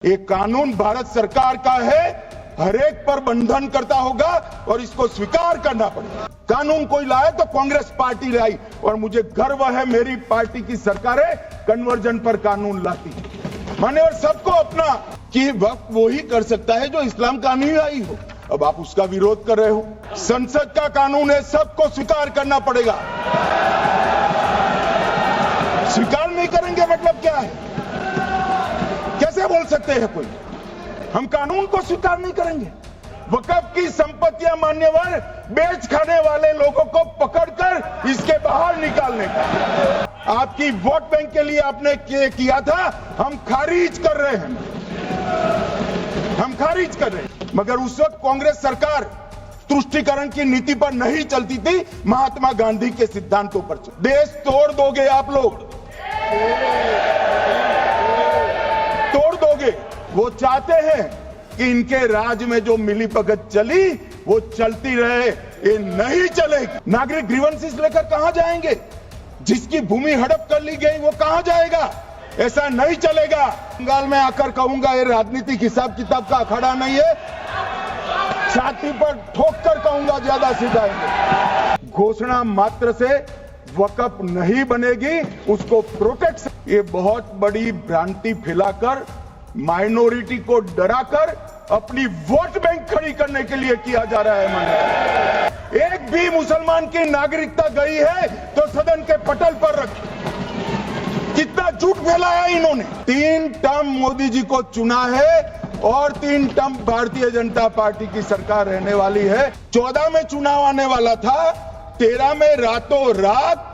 ये कानून भारत सरकार का है, हर एक पर बंधन करता होगा और इसको स्वीकार करना पड़ेगा। कानून कोई लाए तो कांग्रेस पार्टी लाई और मुझे गर्व है मेरी पार्टी की सरकारें कन्वर्जन पर कानून लाती है। मान्यवर सबको अपना कि वक्त वो ही कर सकता है जो इस्लाम का अनुयायी हो। अब आप उसका विरोध कर रहे हो। संसद का कानून है, सबको स्वीकार करना पड़ेगा। स्वीकार नहीं करेंगे मतलब क्या है? कैसे बोल सकते हैं कोई? हम कानून को स्वीकार नहीं करेंगे। वक़्फ़ की संपत्तियां मान्यवर बेच खाने वाले लोगों को पकड़कर इसके बाहर निकालने का आपकी वोट बैंक के लिए आपने किया था, हम खारिज कर रहे हैं। हम खारिज कर रहे हैं। मगर उस वक्त कांग्रेस सरकार तुष्टीकरण की नीति पर नहीं चलती थी, महात्मा गांधी के सिद्धांतों पर चलती। देश तोड़ दोगे आप लोग, तोड़ दोगे। वो चाहते हैं कि इनके राज में जो मिलीभगत चली वो चलती रहे, ये नहीं चलेगी। नागरिक ग्रीवेंसेस लेकर कहां जाएंगे? जिसकी भूमि हड़प कर ली गई वो कहां जाएगा? ऐसा नहीं चलेगा। बंगाल में आकर कहूंगा ये राजनीतिक हिसाब किताब का अखाड़ा नहीं है, छाती पर ठोक कर कहूंगा ज्यादा सिखाएंगे। घोषणा मात्र से वक़्फ़ नहीं बनेगी, उसको प्रोटेक्ट। ये बहुत बड़ी भ्रांति फैलाकर माइनॉरिटी को डराकर अपनी वोट बैंक खड़ी करने के लिए किया जा रहा है। माननीय, एक भी मुसलमान की नागरिकता गई है तो सदन के पटल पर रख। कितना झूठ फैलाया इन्होंने। 3 टर्म मोदी जी को चुना है और 3 टर्म भारतीय जनता पार्टी की सरकार रहने वाली है। 14 में चुनाव आने वाला था, 13 में रातों रात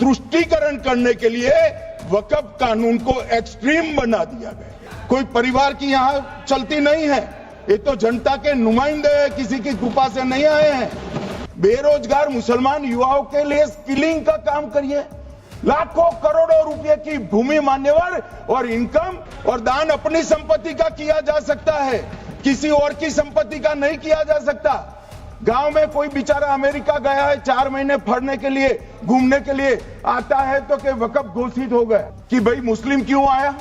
तुष्टीकरण करने के लिए वक़्फ़ कानून को एक्सट्रीम बना दिया गया। कोई परिवार की यहां चलती नहीं है, ये तो जनता के नुमाइंदे हैं, किसी की कृपा से नहीं आए हैं। बेरोजगार मुसलमान युवाओं के लिए स्किलिंग का काम करिए। लाखों करोड़ों रुपए की भूमि मान्यवर और इनकम और दान अपनी संपत्ति का किया जा सकता है, किसी और की संपत्ति का नहीं किया जा सकता। गांव में कोई बेचारा अमेरिका गया है 4 महीने पढ़ने के लिए, घूमने के लिए आता है तो कि वक़्फ़ घोषित हो गया कि भाई मुस्लिम क्यों आया?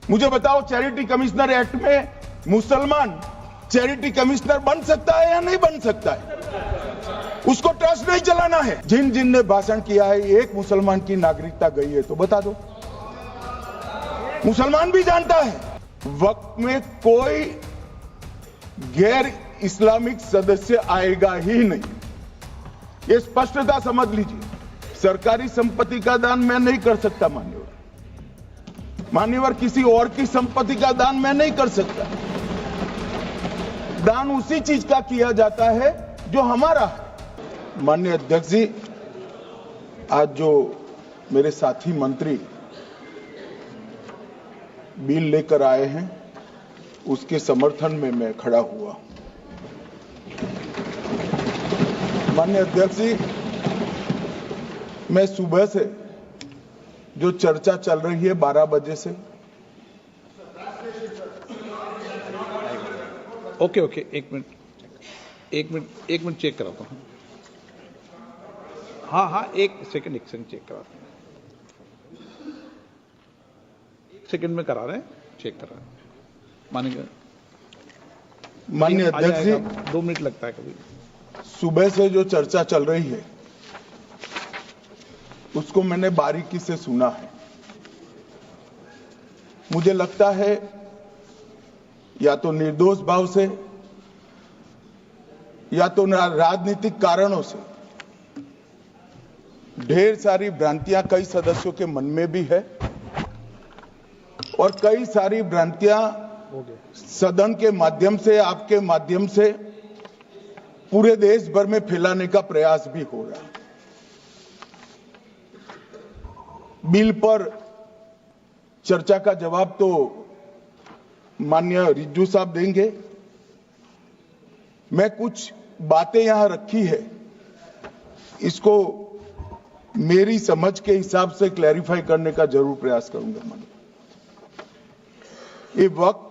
मुझे बताओ, चैरिटी कमिश्नर एक्ट में मुसलमान चैरिटी कमिश्नर बन सकता है या नहीं बन सकता है? उसको ट्रस्ट नहीं चलाना है। जिन जिन ने भाषण किया है, एक मुसलमान की नागरिकता गई है तो बता दो। मुसलमान भी जानता है वक़्फ़ में कोई गैर इस्लामिक सदस्य आएगा ही नहीं। ये स्पष्टता समझ लीजिए। सरकारी संपत्ति का दान मैं नहीं कर सकता मान्यवर, किसी और की संपत्ति का दान मैं नहीं कर सकता। दान उसी चीज का किया जाता है जो हमारा है। माननीय अध्यक्ष जी, आज जो मेरे साथी मंत्री बिल लेकर आए हैं उसके समर्थन में मैं खड़ा हुआ। माननीय अध्यक्ष जी, मैं सुबह से जो चर्चा चल रही है 12 बजे से। ओके, एक मिनट चेक कराता हूँ। हाँ, एक सेकंड चेक कराता हूँ। 1 सेकंड में करा रहे हैं, चेक करा रहे हैं। माननीय अध्यक्ष जी, 2 मिनट लगता है कभी। सुबह से जो चर्चा चल रही है उसको मैंने बारीकी से सुना है। मुझे लगता है या तो निर्दोष भाव से या तो राजनीतिक कारणों से ढेर सारी भ्रांतियां कई सदस्यों के मन में भी है और कई सारी भ्रांतियां सदन के माध्यम से, आपके माध्यम से पूरे देश भर में फैलाने का प्रयास भी हो रहा है। बिल पर चर्चा का जवाब तो माननीय रिज्जू साहब देंगे। मैं कुछ बातें यहां रखी है, इसको मेरी समझ के हिसाब से क्लैरिफाई करने का जरूर प्रयास करूंगा। माननीय, ये वक़्फ़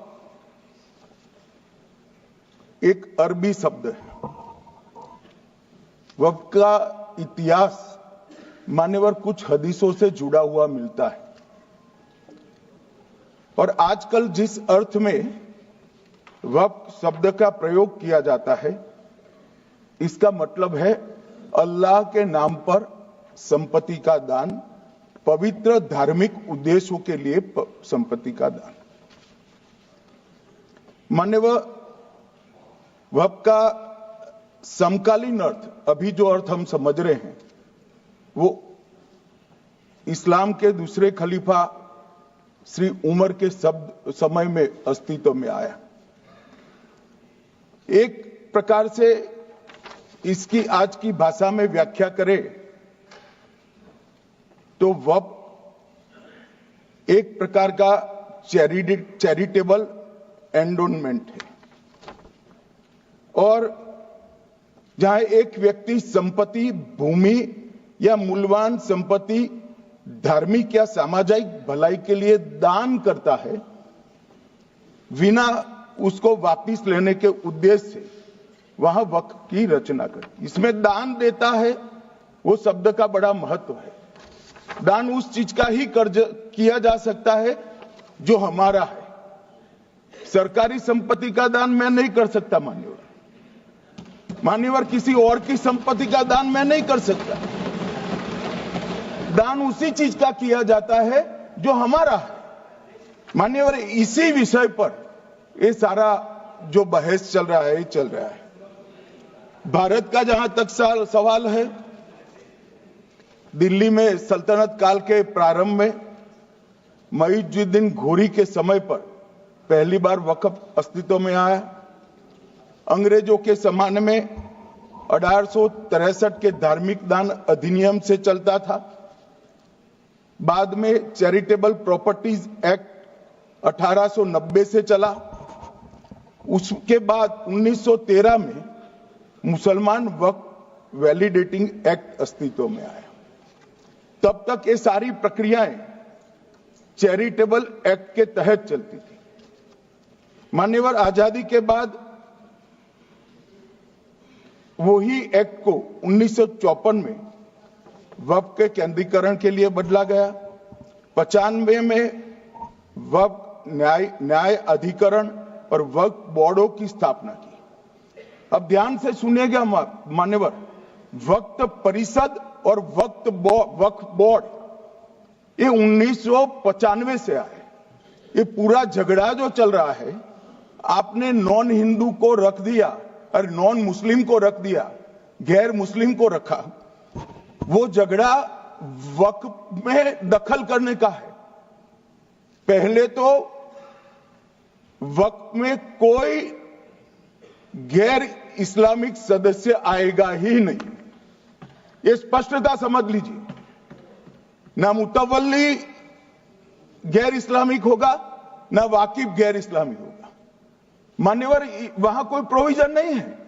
एक अरबी शब्द है। वक़्फ़ का इतिहास मान्यवर कुछ हदीसों से जुड़ा हुआ मिलता है। और आजकल जिस अर्थ में वक्फ शब्द का प्रयोग किया जाता है, इसका मतलब है अल्लाह के नाम पर संपत्ति का दान, पवित्र धार्मिक उद्देश्यों के लिए संपत्ति का दान। मान्यवर, वक्फ का समकालीन अर्थ, अभी जो अर्थ हम समझ रहे हैं, वो इस्लाम के दूसरे खलीफा श्री उमर के समय में अस्तित्व में आया। एक प्रकार से इसकी आज की भाषा में व्याख्या करें तो वक्फ एक प्रकार का चैरिटेबल एंडोनमेंट है, और जहां एक व्यक्ति संपत्ति, भूमि या मूल्यवान संपत्ति धार्मिक या सामाजिक भलाई के लिए दान करता है, बिना उसको वापस लेने के उद्देश्य से, वहां वक्फ की रचना कर। इसमें दान देता है, वो शब्द का बड़ा महत्व है। दान उस चीज का ही कर्ज किया जा सकता है जो हमारा है। सरकारी संपत्ति का दान मैं नहीं कर सकता मान्यवर, किसी और की संपत्ति का दान मैं नहीं कर सकता। दान उसी चीज का किया जाता है जो हमारा है। मान्यवर, इसी विषय पर ये सारा जो बहस चल रहा है, चल रहा है। भारत का जहां तक सवाल है, दिल्ली में सल्तनत काल के प्रारंभ में मुइज़ुद्दीन घोरी के समय पर पहली बार वक्फ अस्तित्व में आया। अंग्रेजों के जमाने में 1863 के धार्मिक दान अधिनियम से चलता था। बाद में चैरिटेबल प्रॉपर्टीज एक्ट 1890 से चला। उसके बाद 1913 में मुसलमान वक्फ वैलिडेटिंग एक्ट अस्तित्व में आया। तब तक ये सारी प्रक्रियाएं चैरिटेबल एक्ट के तहत चलती थी। मान्यवर, आजादी के बाद वही एक्ट को 1954 में वक्फ के केंद्रीकरण के लिए बदला गया। 95 में वक्फ न्याय अधिकरण और वक्फ बोर्डों की स्थापना की। अब ध्यान से सुनिएगा मान्यवर, वक्फ परिषद और वक्फ बोर्ड ये 1995 से आए। ये पूरा झगड़ा जो चल रहा है, आपने नॉन हिंदू को रख दिया और नॉन मुस्लिम को रख दिया, गैर मुस्लिम को रखा। वो झगड़ा वक्फ में दखल करने का है। पहले तो वक्फ में कोई गैर इस्लामिक सदस्य आएगा ही नहीं, ये स्पष्टता समझ लीजिए। ना मुतवल्ली गैर इस्लामिक होगा, ना वाकिफ गैर इस्लामिक होगा। मान्यवर, वहां कोई प्रोविजन नहीं है।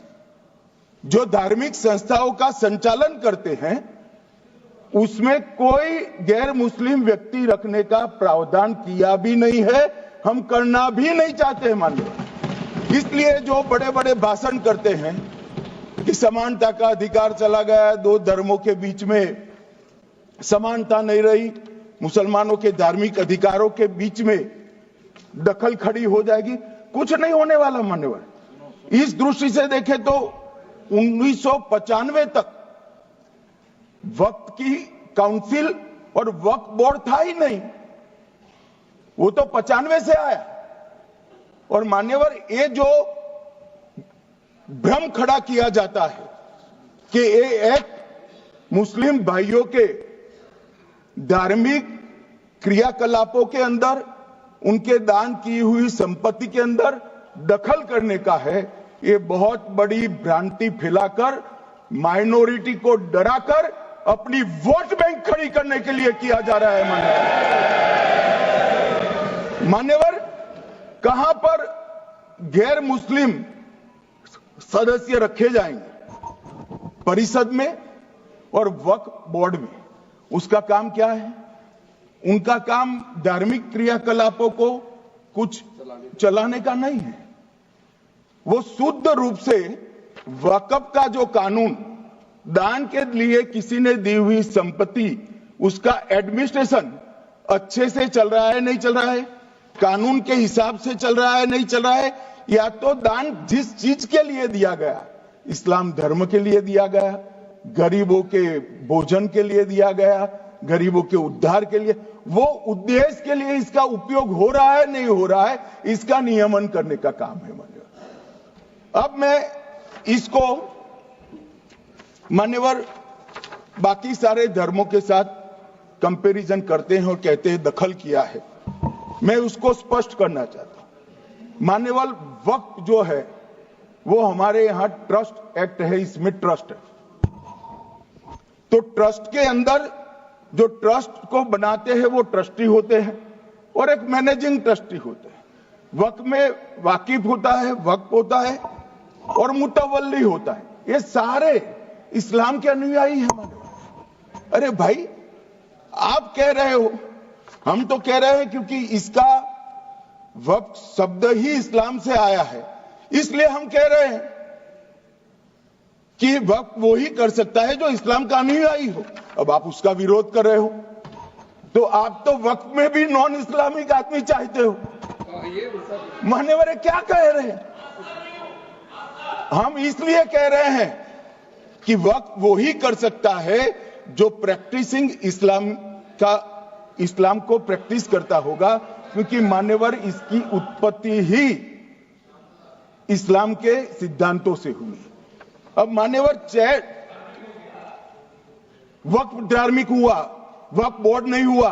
जो धार्मिक संस्थाओं का संचालन करते हैं, उसमें कोई गैर मुस्लिम व्यक्ति रखने का प्रावधान किया भी नहीं है, हम करना भी नहीं चाहते हैं मान्यवर। इसलिए जो बड़े बड़े भाषण करते हैं कि समानता का अधिकार चला गया, दो धर्मों के बीच में समानता नहीं रही, मुसलमानों के धार्मिक अधिकारों के बीच में दखल खड़ी हो जाएगी, कुछ नहीं होने वाला मान्यवर। इस दृष्टि से देखें तो 1995 तक वक्फ की काउंसिल और वक्फ बोर्ड था ही नहीं, वो तो 95 से आया। और मान्यवर, ये जो भ्रम खड़ा किया जाता है कि ये एक मुस्लिम भाइयों के धार्मिक क्रियाकलापों के अंदर, उनके दान की हुई संपत्ति के अंदर दखल करने का है, ये बहुत बड़ी भ्रांति फैलाकर, माइनॉरिटी को डराकर अपनी वोट बैंक खड़ी करने के लिए किया जा रहा है मान्यवर। कहां पर गैर मुस्लिम सदस्य रखे जाएंगे? परिषद में और वक्फ बोर्ड में। उसका काम क्या है? उनका काम धार्मिक क्रियाकलापों को कुछ चलाने का नहीं है। वो शुद्ध रूप से वक्फ का जो कानून, दान के लिए किसी ने दी हुई संपत्ति, उसका एडमिनिस्ट्रेशन अच्छे से चल रहा है, नहीं चल रहा है, कानून के हिसाब से चल रहा है नहीं चल रहा है, या तो दान जिस चीज के लिए दिया गया, इस्लाम धर्म के लिए दिया गया, गरीबों के भोजन के लिए दिया गया, गरीबों के उद्धार के लिए, वो उद्देश्य के लिए इसका उपयोग हो रहा है नहीं हो रहा है, इसका नियमन करने का काम है मान्यवर। अब मैं इसको मान्यवर बाकी सारे धर्मों के साथ कंपैरिजन करते हैं और कहते हैं दखल किया है, मैं उसको स्पष्ट करना चाहता हूं। मान्यवर वक्फ जो है वो हमारे यहां ट्रस्ट एक्ट है, इसमें ट्रस्ट है, तो ट्रस्ट के अंदर जो ट्रस्ट को बनाते हैं वो ट्रस्टी होते हैं और एक मैनेजिंग ट्रस्टी होते हैं। वक्फ में वाकिफ होता है, वक्फ होता है और मुतवल्ली होता है, ये सारे इस्लाम के अनुयायी हैं। अरे भाई आप कह रहे हो, हम तो कह रहे हैं क्योंकि इसका वक्फ शब्द ही इस्लाम से आया है, इसलिए हम कह रहे हैं कि वक्फ वो ही कर सकता है जो इस्लाम का अनुयायी हो। अब आप उसका विरोध कर रहे हो, तो आप तो वक्फ में भी नॉन इस्लामिक आदमी चाहते हो। मान्यवर क्या कह रहे हैं? हम इसलिए कह रहे हैं कि वक्फ वो ही कर सकता है जो प्रैक्टिसिंग इस्लाम को प्रैक्टिस करता होगा, क्योंकि मान्यवर इसकी उत्पत्ति ही इस्लाम के सिद्धांतों से हुई। अब मान्यवर वक्फ धार्मिक हुआ, वक्फ बोर्ड नहीं हुआ,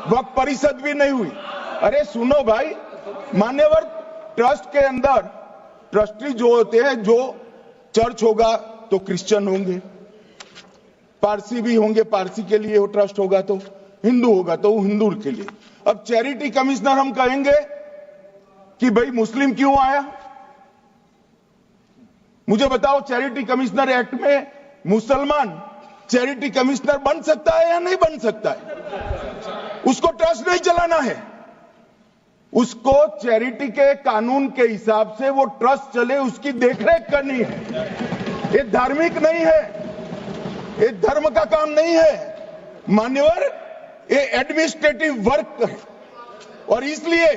वक्फ परिषद भी नहीं हुई। अरे सुनो भाई, मान्यवर ट्रस्ट के अंदर ट्रस्टी जो होते हैं, जो चर्च होगा तो क्रिश्चियन होंगे, पारसी भी होंगे, पारसी के लिए वो ट्रस्ट होगा, तो हिंदू होगा तो हिंदू के लिए। अब चैरिटी कमिश्नर हम कहेंगे कि भाई मुस्लिम क्यों आया? मुझे बताओ, चैरिटी कमिश्नर एक्ट में मुसलमान चैरिटी कमिश्नर बन सकता है या नहीं बन सकता है? उसको ट्रस्ट नहीं चलाना है, उसको चैरिटी के कानून के हिसाब से वो ट्रस्ट चले, उसकी देखरेख करनी है। ये धार्मिक नहीं है, ये धर्म का काम नहीं है मान्यवर, ये एडमिनिस्ट्रेटिव वर्क है। और इसलिए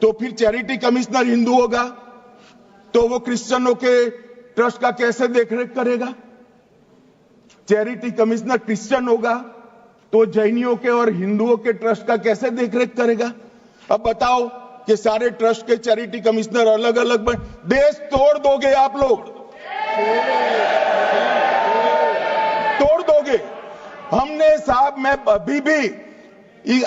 तो फिर चैरिटी कमिश्नर हिंदू होगा तो वो क्रिश्चियनों के ट्रस्ट का कैसे देखरेख करेगा? चैरिटी कमिश्नर क्रिश्चियन होगा तो जैनियों के और हिंदुओं के ट्रस्ट का कैसे देखरेख करेगा? अब बताओ कि सारे ट्रस्ट के चैरिटी कमिश्नर अलग अलग देश तोड़ दोगे आप लोग, तोड़ दोगे। हमने साहब, मैं अभी भी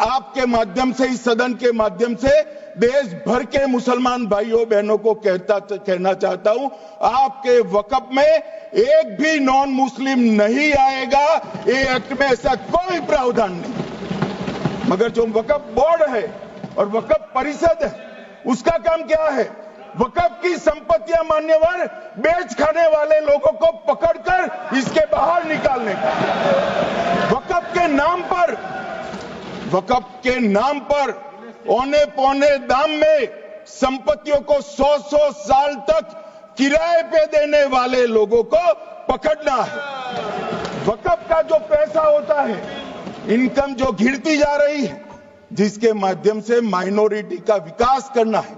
आपके माध्यम से, इस सदन के माध्यम से देश भर के मुसलमान भाइयों बहनों को कहना चाहता हूं, आपके वक्फ में एक भी नॉन मुस्लिम नहीं आएगा। ये एक्ट में ऐसा कोई प्रावधान नहीं। मगर जो वक्फ बोर्ड है और वक्फ परिषद है, उसका काम क्या है? वक्फ की संपत्तियां मान्यवर बेच खाने वाले लोगों को पकड़कर इसके बाहर निकालने का। वक्फ के नाम पर औने पौने दाम में संपत्तियों को 100 साल तक किराए पे देने वाले लोगों को पकड़ना है। वक्फ का जो पैसा होता है, इनकम जो घिरती जा रही है, जिसके माध्यम से माइनॉरिटी का विकास करना है,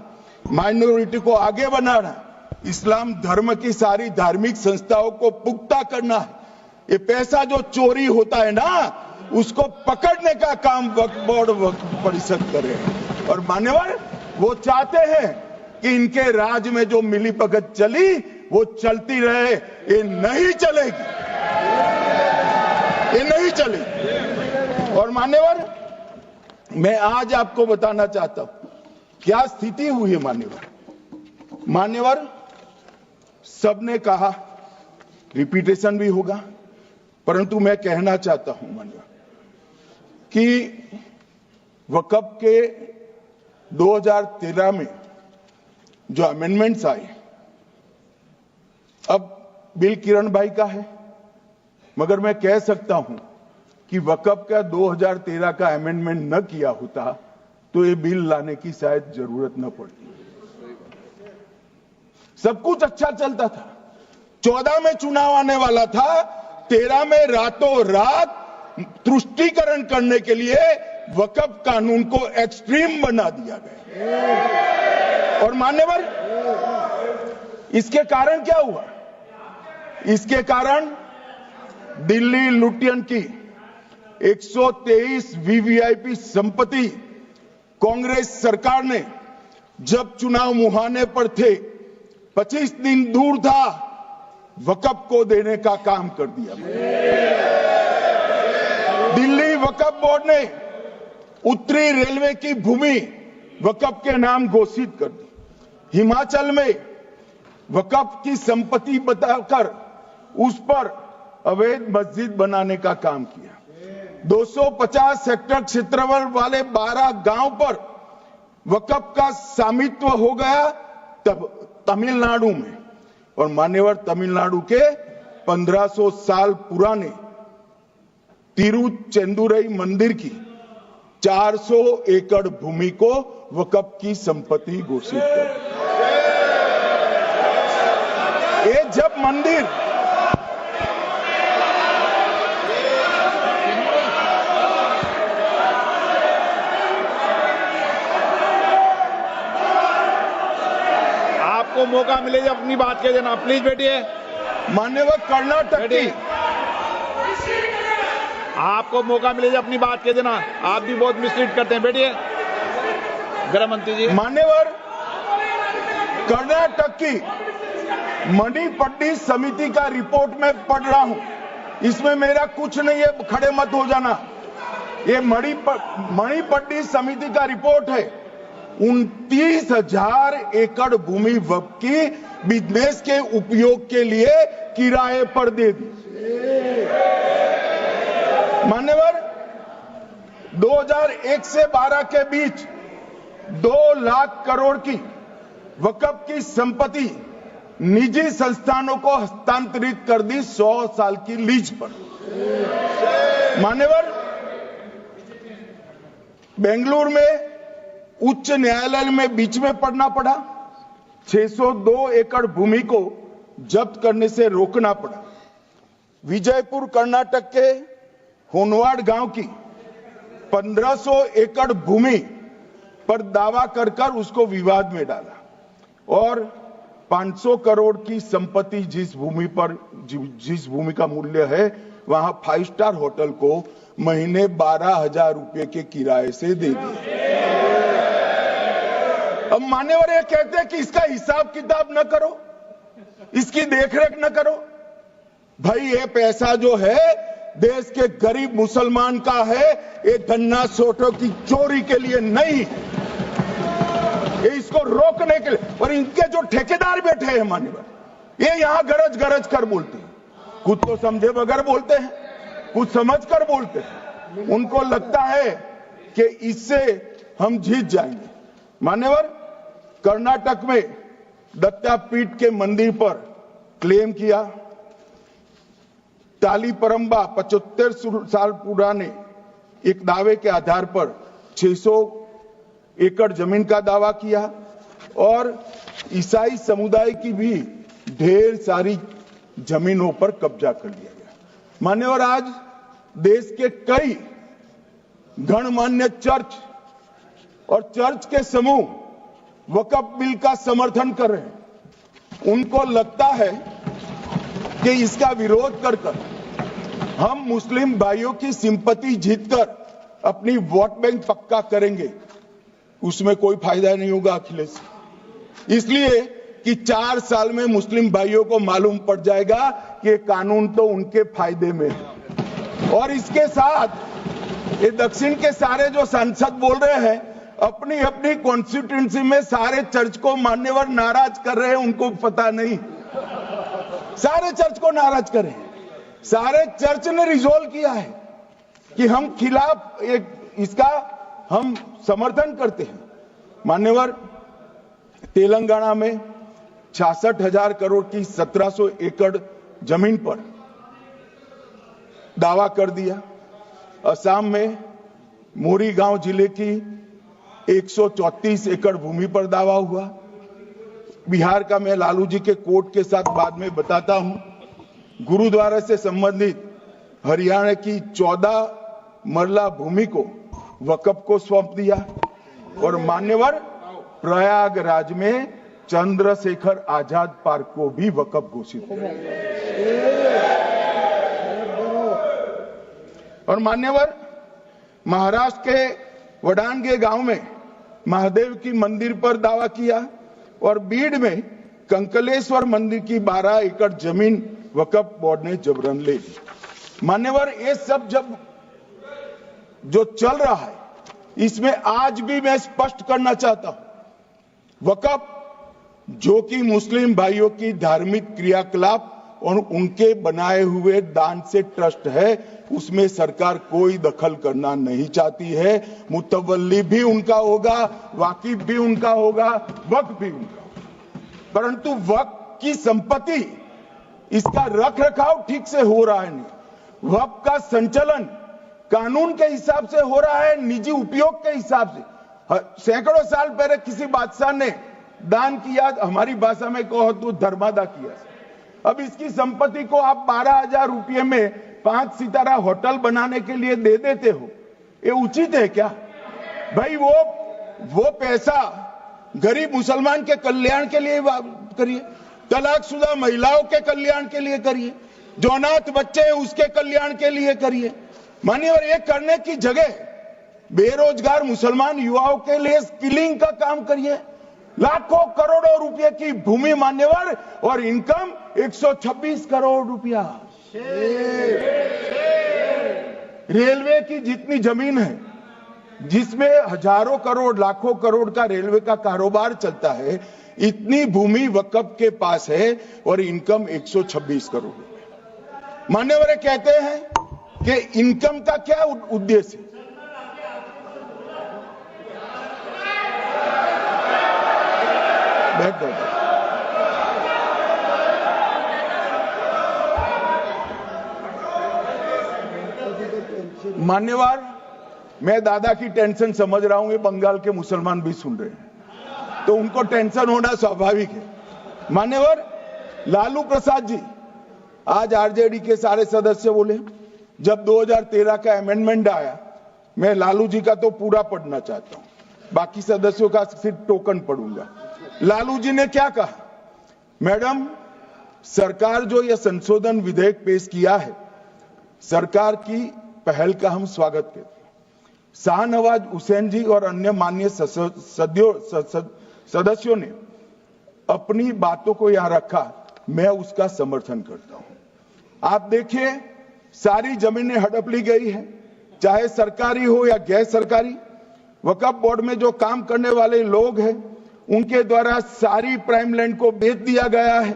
माइनॉरिटी को आगे बढ़ाना है, इस्लाम धर्म की सारी धार्मिक संस्थाओं को पुख्ता करना है। ये पैसा जो चोरी होता है ना, उसको पकड़ने का काम वक्फ बोर्ड, वक्फ परिषद करे। और मान्यवर वो चाहते हैं कि इनके राज में जो मिली भगत चली वो चलती रहे, ये नहीं चलेगी, ये नहीं चलेगी। और मान्यवर मैं आज आपको बताना चाहता हूं क्या स्थिति हुई है। मान्यवर सबने कहा, रिपीटेशन भी होगा, परंतु मैं कहना चाहता हूं मान्यवर कि वक्फ के 2013 में जो अमेंडमेंट्स आए, अब बिल किरण भाई का है, मगर मैं कह सकता हूं कि वक्फ का 2013 का अमेंडमेंट न किया होता तो ये बिल लाने की शायद जरूरत न पड़ती। सब कुछ अच्छा चलता था, 14 में चुनाव आने वाला था, 13 में रातों रात तुष्टीकरण करने के लिए वक्फ कानून को एक्सट्रीम बना दिया गया। और मान्यवर, इसके कारण क्या हुआ? इसके कारण दिल्ली लुटियन की 123 वीवीआईपी संपत्ति कांग्रेस सरकार ने जब चुनाव मुहाने पर थे, 25 दिन दूर था, वक्फ को देने का काम कर दिया। दिल्ली वक्फ बोर्ड ने उत्तरी रेलवे की भूमि वक्फ के नाम घोषित कर दी। हिमाचल में वक्फ की संपत्ति बताकर उस पर अवैध मस्जिद बनाने का काम किया। 250 हेक्टेयर क्षेत्रफल वाले 12 गांव पर वक्फ का स्वामित्व हो गया तब तमिलनाडु में। और मान्यवर, तमिलनाडु के 1500 साल पुराने तिरुचेंदुरई मंदिर की 400 एकड़ भूमि को वक्फ की संपत्ति घोषित कर। ये जब मंदिर आपको मौका मिले जब अपनी बात कह देना, प्लीज बैठिए। मान्यवर, कर्नाटक की आपको मौका मिले जब अपनी बात कह देना, आप भी बहुत मिसलीड करते हैं। बैठिए गृह मंत्री जी। मान्यवर, कर्नाटक की मणिपट्टी समिति का रिपोर्ट मैं पढ़ रहा हूं, इसमें मेरा कुछ नहीं है, खड़े मत हो जाना। ये मणिपट्टी समिति का रिपोर्ट है। 29,000 एकड़ भूमि वक्फ की बिजनेस के उपयोग के लिए किराए पर दे दी। मान्यवर, 2001 से 12 के बीच 2 लाख करोड़ की वक्फ की संपत्ति निजी संस्थानों को हस्तांतरित कर दी 100 साल की लीज पर। मान्यवर, बेंगलुरु में उच्च न्यायालय में बीच में पढ़ना पड़ा, 602 एकड़ भूमि को जब्त करने से रोकना पड़ा। विजयपुर कर्नाटक के होनवाड़ गांव की 1500 एकड़ भूमि पर दावा कर उसको विवाद में डाला और 500 करोड़ की संपत्ति जिस भूमि का मूल्य है वहां 5 स्टार होटल को महीने 12,000 रुपए के किराए से दे दिया। अब मान्यवर ये कहते हैं कि इसका हिसाब किताब न करो, इसकी देखरेख न करो। भाई, ये पैसा जो है देश के गरीब मुसलमान का है, ये गन्ना सोटों की चोरी के लिए नहीं, ये इसको रोकने के लिए। और इनके जो ठेकेदार बैठे हैं मान्यवर, ये यहां गरज गरज कर बोलते हैं, कुछ तो समझे बगैर बोलते हैं, कुछ समझ कर बोलते हैं। उनको लगता है कि इससे हम जीत जाएंगे। मान्यवर, कर्नाटक में दत्तापीठ के मंदिर पर क्लेम किया, तालीपरंबा 75 साल पुराने एक दावे के आधार पर 600 एकड़ जमीन का दावा किया और ईसाई समुदाय की भी ढेर सारी जमीनों पर कब्जा कर लिया गया। मान्यवर, आज देश के कई गणमान्य चर्च और चर्च के समूह वक्फ बिल का समर्थन कर रहे हैं। उनको लगता है कि इसका विरोध कर हम मुस्लिम भाइयों की सिंपैथी जीतकर अपनी वोट बैंक पक्का करेंगे, उसमें कोई फायदा नहीं होगा अखिलेश। इसलिए कि 4 साल में मुस्लिम भाइयों को मालूम पड़ जाएगा कि कानून तो उनके फायदे में है। और इसके साथ ये दक्षिण के सारे जो सांसद बोल रहे हैं, अपनी अपनी कॉन्स्टिट्यूएंसी में सारे चर्च को मान्यवर नाराज कर रहे हैं, उनको पता नहीं, सारे चर्च को नाराज कर रहे हैं। सारे चर्च ने रिजोल्व किया है कि हम खिलाफ इसका हम समर्थन करते हैं। मान्यवर, तेलंगाना में 66,000 करोड़ की 1700 एकड़ जमीन पर दावा कर दिया। असम में मोरीगांव जिले की 134 एकड़ भूमि पर दावा हुआ। बिहार का मैं लालू जी के कोर्ट के साथ बाद में बताता हूं। गुरुद्वारा से संबंधित हरियाणा की 14 मरला भूमि को वक्फ को सौंप दिया और मान्यवर प्रयागराज में चंद्रशेखर आजाद पार्क को भी वक्फ घोषित किया। और मान्यवर महाराष्ट्र के वडानगे गांव में महादेव की मंदिर पर दावा किया और बीड में कंकलेश्वर मंदिर की 12 एकड़ जमीन वक्फ बोर्ड ने जबरन ले ली। मान्यवर ये सब जब जो चल रहा है इसमें आज भी मैं स्पष्ट करना चाहता हूं, वक्फ जो कि मुस्लिम भाइयों की धार्मिक क्रियाकलाप और उनके बनाए हुए दान से ट्रस्ट है, उसमें सरकार कोई दखल करना नहीं चाहती है। मुतवल्ली भी उनका होगा, वाकिफ भी उनका होगा, वक्फ भी उनका होगा, परंतु वक्फ की संपत्ति इसका रख रखाव ठीक से हो रहा है नहीं। वक्फ का संचालन कानून के हिसाब से हो रहा है, निजी उपयोग के हिसाब से। सैकड़ों साल पहले किसी बादशाह ने दान किया, हमारी भाषा में कहो तो धर्मादा किया। अब इसकी संपत्ति को आप 12,000 रुपये में 5 सितारा होटल बनाने के लिए दे देते हो, ये उचित है क्या भाई? वो पैसा गरीब मुसलमान के कल्याण के लिए करिए, तलाकशुदा महिलाओं के कल्याण के लिए करिए, जो अनाथ बच्चे हैं उसके कल्याण के लिए करिए। मान्यवर ये करने की जगह बेरोजगार मुसलमान युवाओं के लिए स्किलिंग का काम करिए। लाखों करोड़ों रुपए की भूमि मान्यवर और इनकम 126 करोड़ रुपया। रेलवे की जितनी जमीन है जिसमें हजारों करोड़ लाखों करोड़ का रेलवे का कारोबार चलता है, इतनी भूमि वक्फ के पास है और इनकम 126 करोड़ रुपए। मान्यवर कहते हैं कि इनकम का क्या उद्देश्य है? मान्यवर मैं दादा की टेंशन समझ रहा हूं, ये बंगाल के मुसलमान भी सुन रहे हैं तो उनको टेंशन होना स्वाभाविक है। मान्यवर लालू प्रसाद जी, आज आरजेडी के सारे सदस्य बोले जब 2013 का अमेंडमेंट आया, मैं लालू जी का तो पूरा पढ़ना चाहता हूं, बाकी सदस्यों का सिर्फ टोकन पढ़ूंगा। लालू जी ने क्या कहा? मैडम, सरकार जो यह संशोधन विधेयक पेश किया है, सरकार की पहल का हम स्वागत करते हैं। शाहनवाज हुसैन जी और अन्य माननीय सदस्यों ने अपनी बातों को यहां रखा, मैं उसका समर्थन करता हूं। आप देखिए सारी जमीनें हड़प ली गई है, चाहे सरकारी हो या गैर सरकारी। वक्फ बोर्ड में जो काम करने वाले लोग हैं उनके द्वारा सारी प्राइम लैंड को बेच दिया गया है।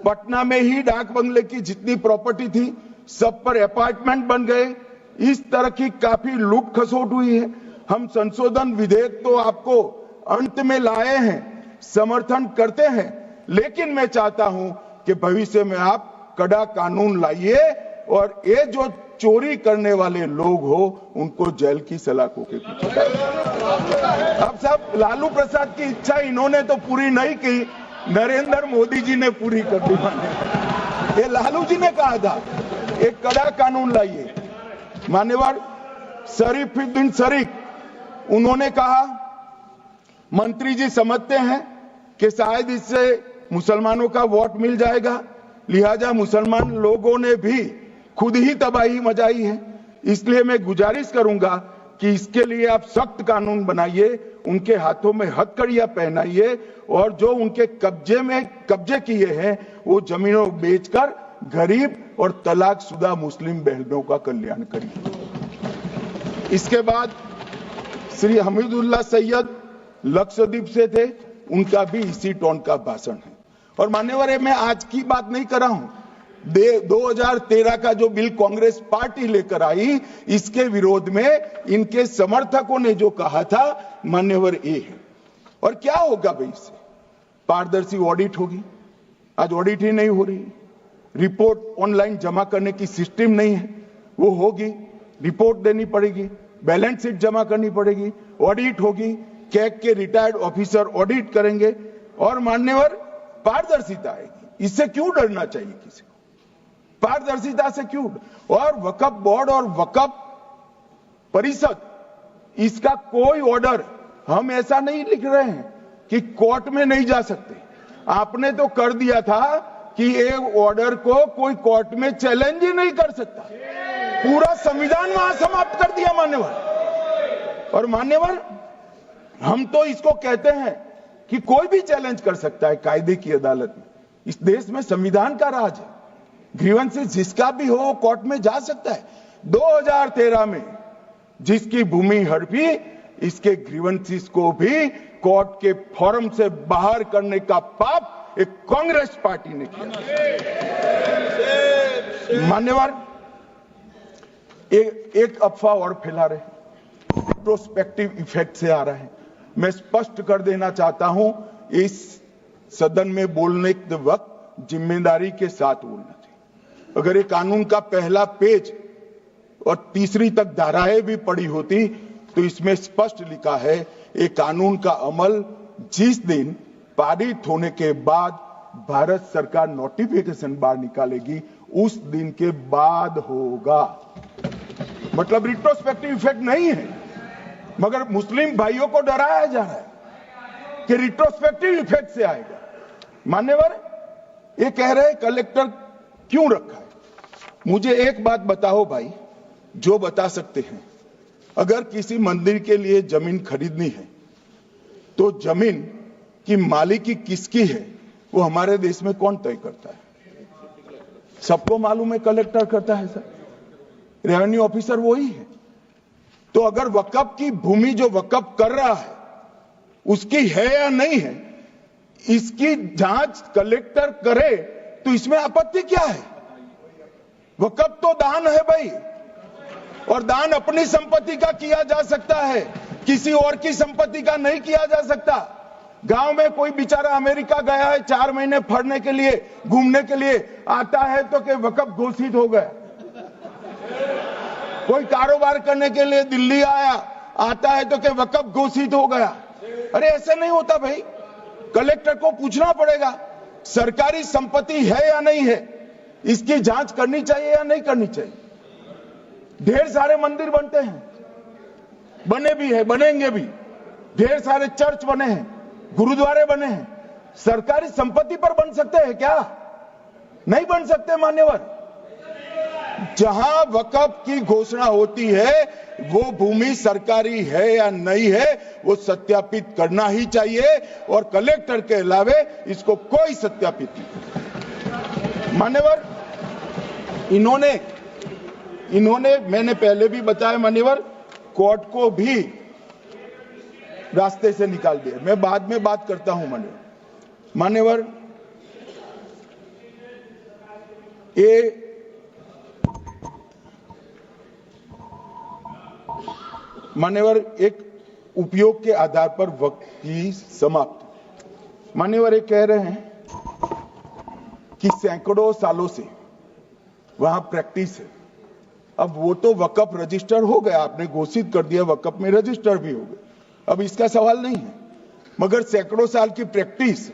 पटना में ही डाक बंगले की जितनी प्रॉपर्टी थी सब पर अपार्टमेंट बन गए। इस तरह की काफी लूट खसोट हुई है। हम संशोधन विधेयक तो आपको अंत में लाए हैं, समर्थन करते हैं, लेकिन मैं चाहता हूं कि भविष्य में आप कड़ा कानून लाइए और ये जो चोरी करने वाले लोग हो उनको जेल की सलाखों के पीछे। अब सब लालू प्रसाद की इच्छा इन्होंने तो पूरी नहीं की, नरेंद्र मोदी जी ने पूरी कर दी। ये लालू जी ने कहा था एक कड़ा कानून लाइए। मान्यवर शरीफुद्दीन शरीफ उन्होंने कहा मंत्री जी समझते हैं कि शायद इससे मुसलमानों का वोट मिल जाएगा, लिहाजा मुसलमान लोगों ने भी खुद ही तबाही मचाई है, इसलिए मैं गुजारिश करूंगा कि इसके लिए आप सख्त कानून बनाइए, उनके हाथों में हथकड़ियां पहनाइए और जो उनके कब्जे किए हैं वो जमीनों बेचकर गरीब और तलाकशुदा मुस्लिम बहनों का कल्याण करिए। इसके बाद श्री हमीदुल्लाह सैयद लक्षद्वीप से थे, उनका भी इसी टोन का भाषण है। और मान्यवर मैं आज की बात नहीं कर रहा हूं, 2013 का जो बिल कांग्रेस पार्टी लेकर आई, इसके विरोध में इनके समर्थकों ने जो कहा था मान्यवर ये है। और क्या होगा भाई इससे? पारदर्शी ऑडिट होगी, आज ऑडिट ही नहीं हो रही। रिपोर्ट ऑनलाइन जमा करने की सिस्टम नहीं है, वो होगी, रिपोर्ट देनी पड़ेगी, बैलेंस शीट जमा करनी पड़ेगी, ऑडिट होगी, कैग के रिटायर्ड ऑफिसर ऑडिट करेंगे और मान्यवर पारदर्शिता आएगी। इससे क्यों डरना चाहिए किसी को? पारदर्शिता से क्यों? और वक्फ बोर्ड और वक्फ परिषद इसका कोई ऑर्डर हम ऐसा नहीं लिख रहे हैं कि कोर्ट में नहीं जा सकते। आपने तो कर दिया था कि ये ऑर्डर को कोई कोर्ट में चैलेंज ही नहीं कर सकता। पूरा संविधान वहां समाप्त कर दिया मान्यवर। और मान्यवर, हम तो इसको कहते हैं कि कोई भी चैलेंज कर सकता है कायदे की अदालत में। इस देश में संविधान का राज है। ग्रीवेंसेस जिसका भी हो वो कोर्ट में जा सकता है। 2013 में जिसकी भूमि हड़पी, इसके ग्रीवेंसेस को भी कोर्ट के फोरम से बाहर करने का पाप एक कांग्रेस पार्टी ने किया। मान्यवर, एक अफवाह और फैला रहे, रिट्रोस्पेक्टिव इफेक्ट से आ रहा है। मैं स्पष्ट कर देना चाहता हूं, इस सदन में बोलने के वक्त जिम्मेदारी के साथ बोलना चाहिए। अगर ये कानून का पहला पेज और तीसरी तक धाराएं भी पड़ी होती तो इसमें स्पष्ट लिखा है ये कानून का अमल जिस दिन पारित होने के बाद भारत सरकार नोटिफिकेशन बाहर निकालेगी उस दिन के बाद होगा। मतलब रिट्रोस्पेक्टिव इफेक्ट नहीं है, मगर मुस्लिम भाइयों को डराया जा रहा है कि रिट्रोस्पेक्टिव इफेक्ट से आएगा। मान्यवर, ये कह रहे हैं कलेक्टर क्यों रखा है। मुझे एक बात बताओ भाई, जो बता सकते हैं, अगर किसी मंदिर के लिए जमीन खरीदनी है तो जमीन की मालिकी किसकी है वो हमारे देश में कौन तय करता है? सबको मालूम है, कलेक्टर करता है सर, रेवेन्यू ऑफिसर वही है। तो अगर वक्फ की भूमि जो वक्फ कर रहा है उसकी है या नहीं है, इसकी जांच कलेक्टर करे तो इसमें आपत्ति क्या है? वक्फ तो दान है भाई, और दान अपनी संपत्ति का किया जा सकता है, किसी और की संपत्ति का नहीं किया जा सकता। गांव में कोई बेचारा अमेरिका गया है 4 महीने पढ़ने के लिए, घूमने के लिए आता है तो कि वक्फ घोषित हो गया। कोई कारोबार करने के लिए दिल्ली आया, आता है तो कि वक्फ घोषित हो गया। अरे ऐसे नहीं होता भाई, कलेक्टर को पूछना पड़ेगा सरकारी संपत्ति है या नहीं है, इसकी जांच करनी चाहिए या नहीं करनी चाहिए। ढेर सारे मंदिर बनते हैं, बने भी है, बनेंगे भी। ढेर सारे चर्च बने हैं, गुरुद्वारे बने हैं, सरकारी संपत्ति पर बन सकते हैं क्या? नहीं बन सकते मान्यवर। जहां वक्फ की घोषणा होती है वो भूमि सरकारी है या नहीं है वो सत्यापित करना ही चाहिए, और कलेक्टर के अलावे इसको कोई सत्यापित नहीं। मान्यवर, इन्होंने मैंने पहले भी बताया मान्यवर, कोर्ट को भी रास्ते से निकाल दिया। मैं बाद में बात करता हूं मान्यवर, ये मान्यवर एक उपयोग के आधार पर वक्त की समाप्ति। मान्यवर ये कह रहे हैं कि सैकड़ों सालों से वहां प्रैक्टिस है। अब वो तो वक्फ रजिस्टर हो गया, आपने घोषित कर दिया, वक्फ में रजिस्टर भी हो गया, अब इसका सवाल नहीं है। मगर सैकड़ों साल की प्रैक्टिस,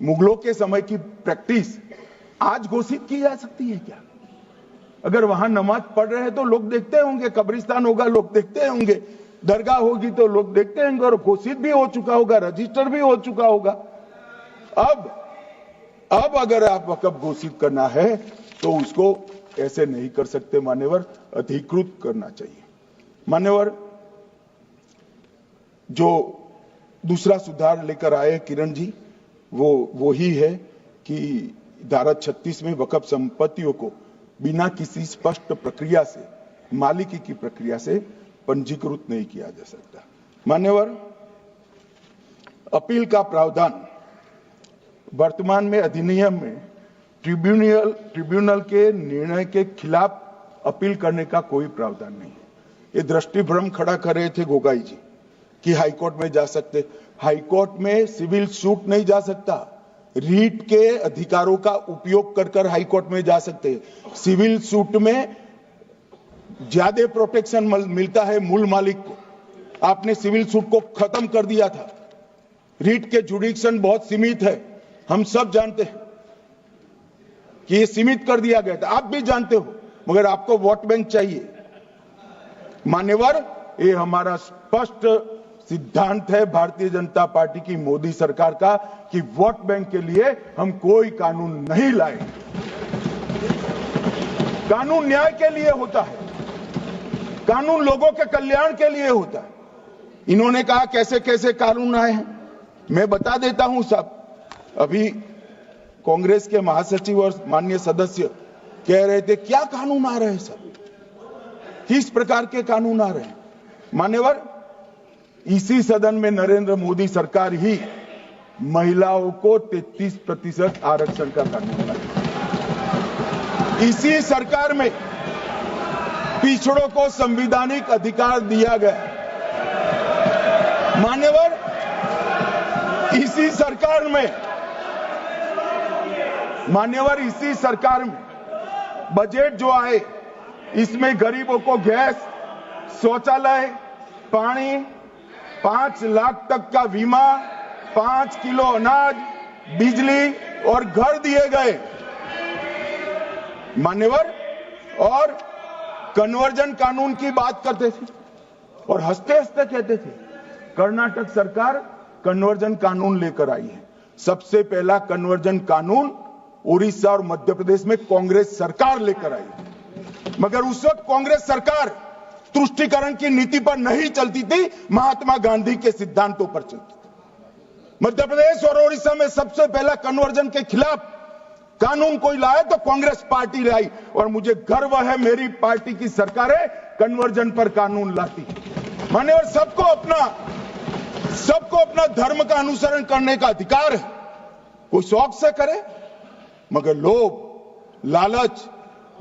मुगलों के समय की प्रैक्टिस आज घोषित की जा सकती है क्या? अगर वहां नमाज पढ़ रहे हैं तो लोग देखते होंगे, कब्रिस्तान होगा लोग देखते होंगे, दरगाह होगी तो लोग देखते होंगे, और घोषित भी हो चुका होगा, रजिस्टर भी हो चुका होगा। अब अगर आप वक्फ घोषित करना है तो उसको ऐसे नहीं कर सकते मान्यवर, अधिकृत करना चाहिए। मान्यवर, जो दूसरा सुधार लेकर आए किरण जी, वो ही है कि धारा 36 में वक्फ संपत्तियों को बिना किसी स्पष्ट प्रक्रिया से, मालिकी की प्रक्रिया से पंजीकृत नहीं किया जा सकता। मान्यवर, अपील का प्रावधान वर्तमान में अधिनियम में ट्रिब्यूनल के निर्णय के खिलाफ अपील करने का कोई प्रावधान नहीं है। ये दृष्टिभ्रम खड़ा कर रहे थे गोगाई जी कि हाईकोर्ट में जा सकते। हाईकोर्ट में सिविल सूट नहीं जा सकता, रीट के अधिकारों का उपयोग कर हाईकोर्ट में जा सकते हैं। सिविल सूट में ज्यादा प्रोटेक्शन मिलता है मूल मालिक को। आपने सिविल सूट को खत्म कर दिया था, रीट के जुडिक्शन बहुत सीमित है, हम सब जानते हैं कि ये सीमित कर दिया गया था, आप भी जानते हो, मगर आपको वोट बैंक चाहिए। मान्यवर, ये हमारा स्पष्ट सिद्धांत है भारतीय जनता पार्टी की, मोदी सरकार का, कि वोट बैंक के लिए हम कोई कानून नहीं लाए। कानून न्याय के लिए होता है, कानून लोगों के कल्याण के लिए होता है। इन्होंने कहा कैसे कैसे कानून आए हैं, मैं बता देता हूं सब। अभी कांग्रेस के महासचिव और माननीय सदस्य कह रहे थे क्या कानून आ रहे हैं सब, किस प्रकार के कानून आ रहे हैं। मान्यवर, इसी सदन में नरेंद्र मोदी सरकार ही महिलाओं को 33% आरक्षण का कानून लाई। इसी सरकार में पिछड़ों को संवैधानिक अधिकार दिया गया। मान्यवर, इसी सरकार में बजट जो आए, इसमें गरीबों को गैस, शौचालय, पानी, 5 लाख तक का बीमा, 5 किलो अनाज, बिजली और घर दिए गए। मान्यवर, और कन्वर्जन कानून की बात करते थे और हंसते हंसते कहते थे कर्नाटक सरकार कन्वर्जन कानून लेकर आई है। सबसे पहला कन्वर्जन कानून उड़ीसा और मध्य प्रदेश में कांग्रेस सरकार लेकर आई, मगर उस वक्त कांग्रेस सरकार तुष्टीकरण की नीति पर नहीं चलती थी, महात्मा गांधी के सिद्धांतों पर चलती थी। मध्य प्रदेश और उड़ीसा में सबसे पहला कन्वर्जन के खिलाफ कानून कोई लाए तो कांग्रेस पार्टी लाई, और मुझे गर्व है मेरी पार्टी की सरकारें कन्वर्जन पर कानून लाती। मान्यवर, सबको अपना धर्म का अनुसरण करने का अधिकार है, कोई शौक से करे, मगर लोभ, लालच,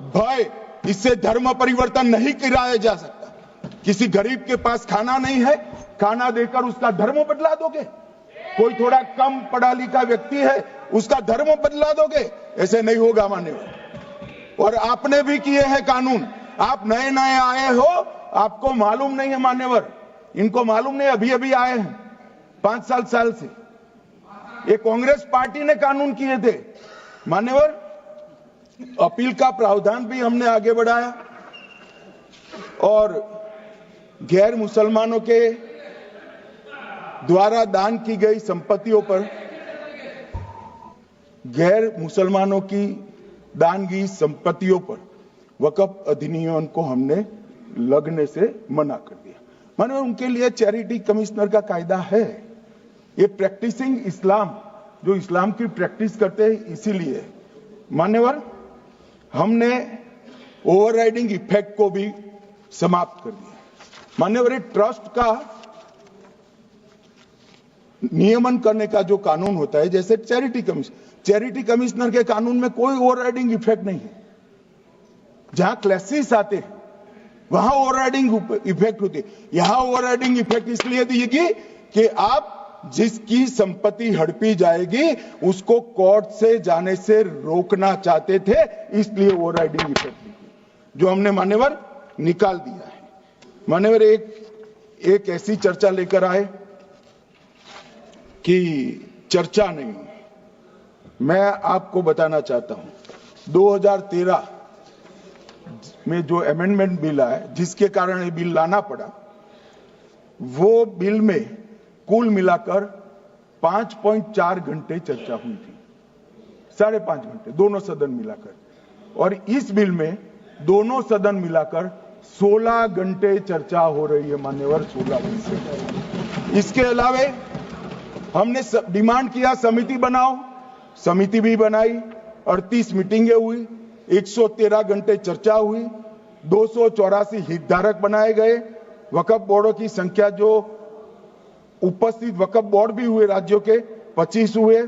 भय, इससे धर्म परिवर्तन नहीं कराया जा सकता। किसी गरीब के पास खाना नहीं है, खाना देकर उसका धर्म बदला दोगे? कोई थोड़ा कम पढ़ा लिखा व्यक्ति है, उसका धर्म बदला दोगे? ऐसे नहीं होगा मान्यवर। और आपने भी किए हैं कानून, आप नए नए आए हो, आपको मालूम नहीं है मान्यवर, इनको मालूम नहीं, अभी अभी आए हैं 5 साल से। ये कांग्रेस पार्टी ने कानून किए थे मान्यवर। अपील का प्रावधान भी हमने आगे बढ़ाया, और गैर मुसलमानों के द्वारा दान की गई संपत्तियों पर, गैर मुसलमानों की दान की संपत्तियों पर वक्फ अधिनियम को हमने लगने से मना कर दिया। माने उनके लिए चैरिटी कमिश्नर का कायदा है। ये प्रैक्टिसिंग इस्लाम, जो इस्लाम की प्रैक्टिस करते हैं, इसीलिए मान्यवर हमने ओवरराइडिंग इफेक्ट को भी समाप्त कर दिया। मान्यवर, ये ट्रस्ट का नियमन करने का जो कानून होता है, जैसे चैरिटी कमिश्नर के कानून में कोई ओवरराइडिंग इफेक्ट नहीं है। जहां क्लासेस आते हैं वहां ओवरराइडिंग इफेक्ट होती है। यहां ओवरराइडिंग इफेक्ट इसलिए दिएगी कि आप जिसकी संपत्ति हड़पी जाएगी उसको कोर्ट से जाने से रोकना चाहते थे, इसलिए ओवरराइडिंग इफेक्ट जो हमने मान्यवर निकाल दिया है। मान्यवर, एक ऐसी चर्चा लेकर आए कि चर्चा नहीं, मैं आपको बताना चाहता हूं 2013 में जो अमेंडमेंट बिल आया, जिसके कारण ये बिल लाना पड़ा, वो बिल में कुल मिलाकर 5.4 घंटे चर्चा हुई थी, 5.5 घंटे दोनों सदन मिलाकर, और इस बिल में दोनों सदन मिलाकर 16 घंटे चर्चा हो रही है मान्यवर, 16 घंटे। इसके अलावे हमने डिमांड किया समिति बनाओ, समिति भी बनाई, 38 मीटिंगें हुई, 113 घंटे चर्चा हुई, 284 हितधारक बनाए गए, वक्फ बोर्डों की संख्या जो उपस्थित वक्फ बोर्ड भी हुए राज्यों के 25 हुए,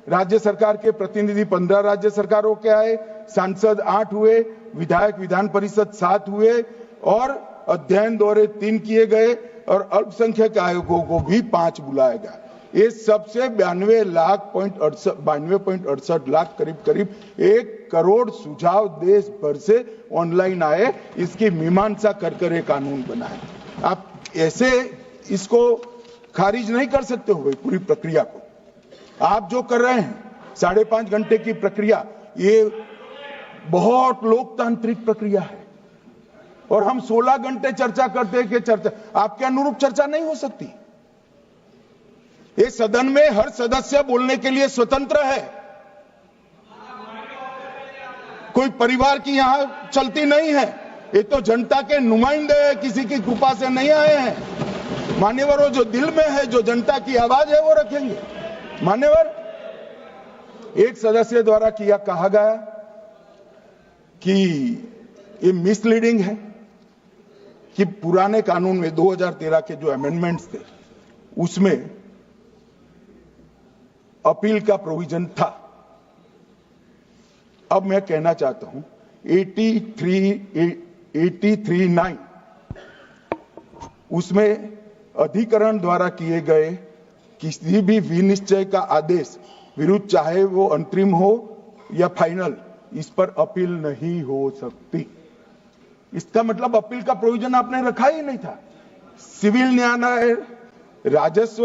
राज्य सरकार के प्रतिनिधि 15 राज्य सरकारों के आए, सांसद 8 हुए, विधायक विधान परिषद 7 हुए, और अध्ययन दौरे 3 किए गए, और अल्पसंख्यक आयोगों को भी 5 बुलाया गया। ये सबसे 92.68 लाख करीब 1 करोड़ सुझाव देश भर से ऑनलाइन आए, इसकी मीमांसा कर एक कानून बनाए। आप ऐसे इसको खारिज नहीं कर सकते हो पूरी प्रक्रिया को। आप जो कर रहे हैं 5.5 घंटे की प्रक्रिया, ये बहुत लोकतांत्रिक प्रक्रिया है। और हम 16 घंटे चर्चा करते हैं कि चर्चा आपके अनुरूप चर्चा नहीं हो सकती। इस सदन में हर सदस्य बोलने के लिए स्वतंत्र है, कोई परिवार की यहां चलती नहीं है। ये तो जनता के नुमाइंदे हैं, किसी की कृपा से नहीं आए हैं। मान्यवर, जो दिल में है, जो जनता की आवाज है, वो रखेंगे। मान्यवर, एक सदस्य द्वारा कहा गया कि ये मिसलीडिंग है कि पुराने कानून में 2013 के जो अमेंडमेंट्स थे उसमें अपील का प्रोविजन था। अब मैं कहना चाहता हूं 83(9) उसमें अधिकरण द्वारा किए गए किसी भी विनिश्चय का आदेश विरुद्ध, चाहे वो अंतरिम हो या फाइनल, इस पर अपील नहीं हो सकती। इसका मतलब अपील का प्रोविजन आपने रखा ही नहीं था। सिविल न्यायालय, राजस्व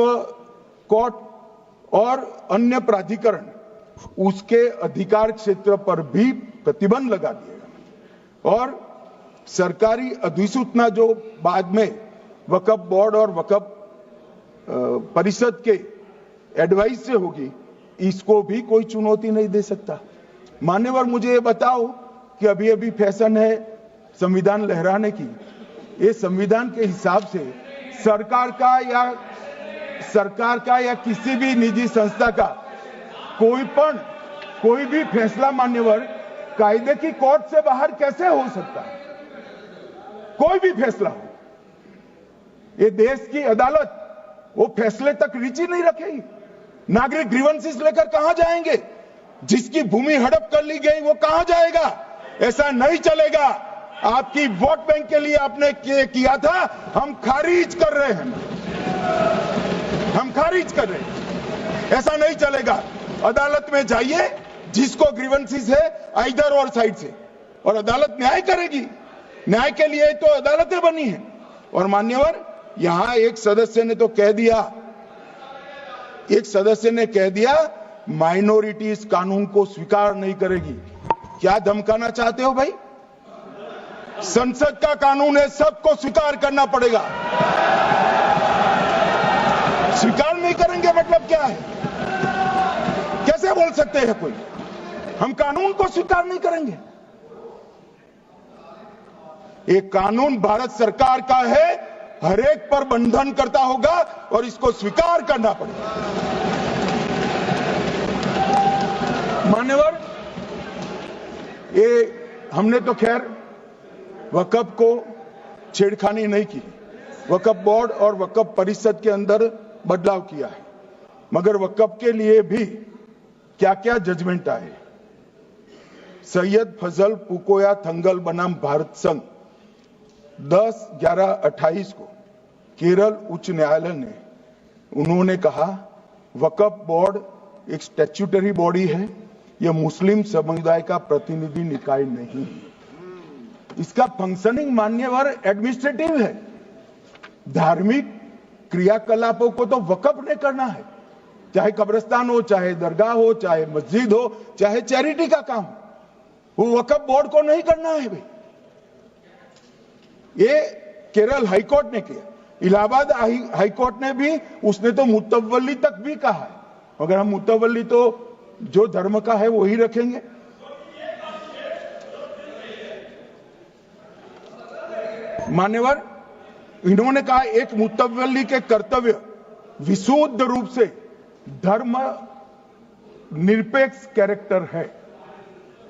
कोर्ट और अन्य प्राधिकरण उसके अधिकार क्षेत्र पर भी प्रतिबंध लगा दिएगा। और सरकारी अधिसूचना जो बाद में वक्फ बोर्ड और वक्फ परिषद के एडवाइस से होगी, इसको भी कोई चुनौती नहीं दे सकता। मान्यवर, मुझे ये बताओ कि अभी अभी फैशन है संविधान लहराने की। ये संविधान के हिसाब से सरकार का या किसी भी निजी संस्था का कोई भी फैसला मान्यवर कायदे की कोर्ट से बाहर कैसे हो सकता है? कोई भी फैसला हो, ये देश की अदालत वो फैसले तक रुचि नहीं रखेगी। नागरिक ग्रीवेंसेस लेकर कहां जाएंगे? जिसकी भूमि हड़प कर ली गई वो कहां जाएगा? ऐसा नहीं चलेगा। आपकी वोट बैंक के लिए आपने किया था, हम खारिज कर रहे हैं, हम खारिज कर रहे हैं। ऐसा नहीं चलेगा। अदालत में जाइए, जिसको ग्रीवेंसेस है इधर और साइड से, और अदालत न्याय करेगी। न्याय के लिए तो अदालतें बनी है। और मान्यवर, यहां एक सदस्य ने कह दिया माइनॉरिटी इस कानून को स्वीकार नहीं करेगी। क्या धमकाना चाहते हो भाई? संसद का कानून है, सबको स्वीकार करना पड़ेगा। स्वीकार नहीं करेंगे मतलब क्या है? कैसे बोल सकते हैं कोई हम कानून को स्वीकार नहीं करेंगे? ये कानून भारत सरकार का है, हर एक पर बंधन करता होगा और इसको स्वीकार करना पड़ेगा। मान्यवर, ये हमने तो खैर वक्फ को छेड़खानी नहीं की। वक्फ बोर्ड और वक्फ परिषद के अंदर बदलाव किया है, मगर वक्फ के लिए भी क्या क्या जजमेंट आए। सैयद फजल पुकोया थंगल बनाम भारत संघ 10/11/28 को केरल उच्च न्यायालय ने उन्होंने कहा वक्फ बोर्ड एक स्टैट्यूटरी बॉडी है, यह मुस्लिम समुदाय का प्रतिनिधि निकाय नहीं है। इसका फंक्शनिंग मान्यवर एडमिनिस्ट्रेटिव है। धार्मिक क्रियाकलापों को तो वक्फ ने करना है, चाहे कब्रिस्तान हो, चाहे दरगाह हो, चाहे मस्जिद हो, चाहे चैरिटी का काम, वो वक्फ बोर्ड को नहीं करना है भाई। ये केरल हाईकोर्ट ने किया। इलाहाबाद हाईकोर्ट ने भी, उसने तो मुतवल्ली तक भी कहा है, मगर हम मुतवल्ली तो जो धर्म का है वही रखेंगे। मान्यवर, इन्होंने कहा एक मुतवल्ली के कर्तव्य विशुद्ध रूप से धर्म निरपेक्ष कैरेक्टर है,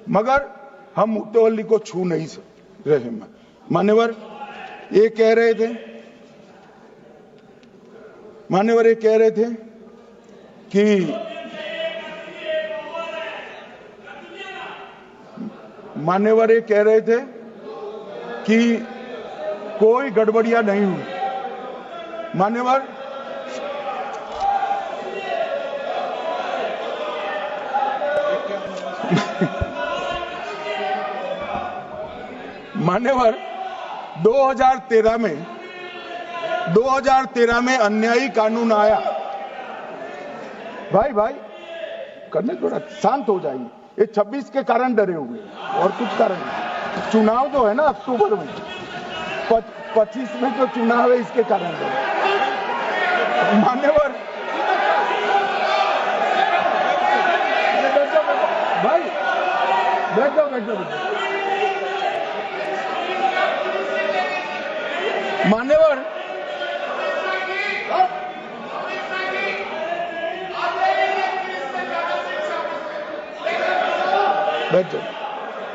मगर हम मुतवल्ली को छू नहीं रहे। मान्यवर ये कह रहे थे कि मान्यवर ये कह रहे थे कि कोई गड़बड़ियां नहीं हुई। मान्यवर, मान्यवर 2013 में अन्यायी कानून आया। भाई करने थोड़ा शांत हो जाइए। ये 26 के कारण डरे हुए और कुछ कारण नहीं। चुनाव जो है ना अक्टूबर में, 25 में जो चुनाव है इसके कारण मान्यवर भाई बैठ जाओ मान्यवर बैठ जाओ।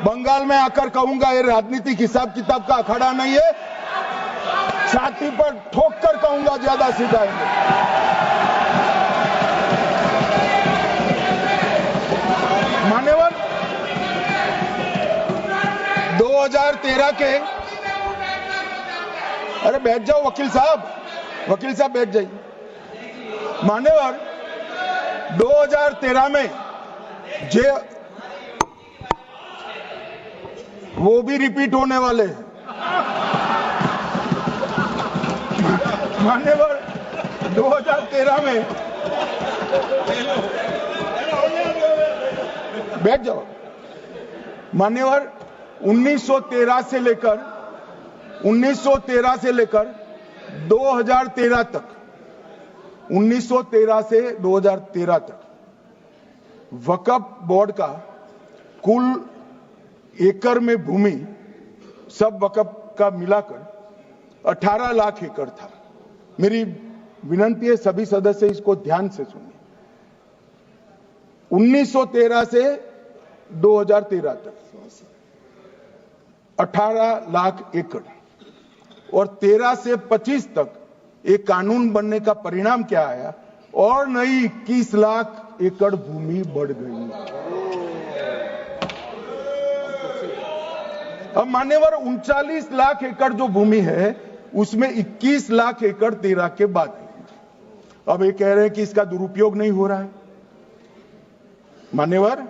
बंगाल में आकर कहूंगा ये राजनीतिक हिसाब किताब का अखाड़ा नहीं है, छाती पर ठोक कर कहूंगा ज्यादा सिखाएंगे। मान्यवर 2013 के अरे बैठ जाओ वकील साहब बैठ जाइए। मान्यवर 2013 में जे वो भी रिपीट होने वाले हैं। मान्यवर 2013 में बैठ जाओ। मान्यवर 1913 से लेकर 2013 तक 1913 से 2013 तक वक्फ बोर्ड का कुल एकड़ में भूमि सब वक्फ का मिलाकर 18 लाख एकड़ था। मेरी विनंती है सभी सदस्य इसको ध्यान से सुनिए। 1913 से 2013 तक 18 लाख एकड़ और 13 से 25 तक एक कानून बनने का परिणाम क्या आया और नई 21 लाख एकड़ भूमि बढ़ गई। अब मान्यवर 39 लाख एकड़ जो भूमि है उसमें 21 लाख एकड़ 13 के बाद है। अब ये कह रहे हैं कि इसका दुरुपयोग नहीं हो रहा है मान्यवर।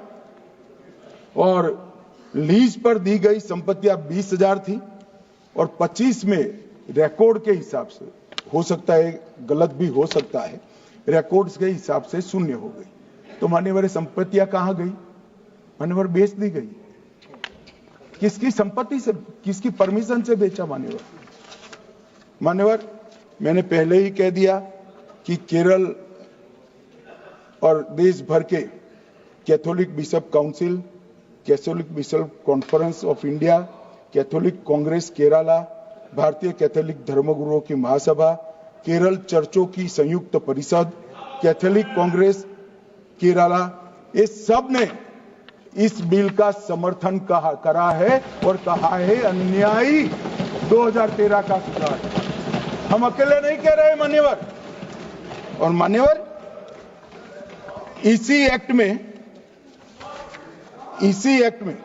और लीज पर दी गई संपत्तियां 20,000 थी और 25 में रिकॉर्ड के हिसाब से, हो सकता है गलत भी हो सकता है, रिकॉर्ड्स के हिसाब से शून्य हो गई। तो मान्यवर संपत्तियां कहां गई? मान्यवर बेच दी गई। किसकी संपत्ति से, किसकी परमिशन से बेचा मान्यवर? मैंने पहले ही कह दिया कि केरल और देश भर के Catholic bishop council, Catholic bishop conference of India, Catholic Congress Kerala, भारतीय कैथोलिक धर्मगुरुओं की महासभा, केरल चर्चों की संयुक्त परिषद, कैथोलिक कांग्रेस केरला, ये सब ने इस बिल का समर्थन करा है और कहा है अन्यायी 2013 का सुधार। हम अकेले नहीं कह रहे मान्यवर। और मान्यवर इसी एक्ट में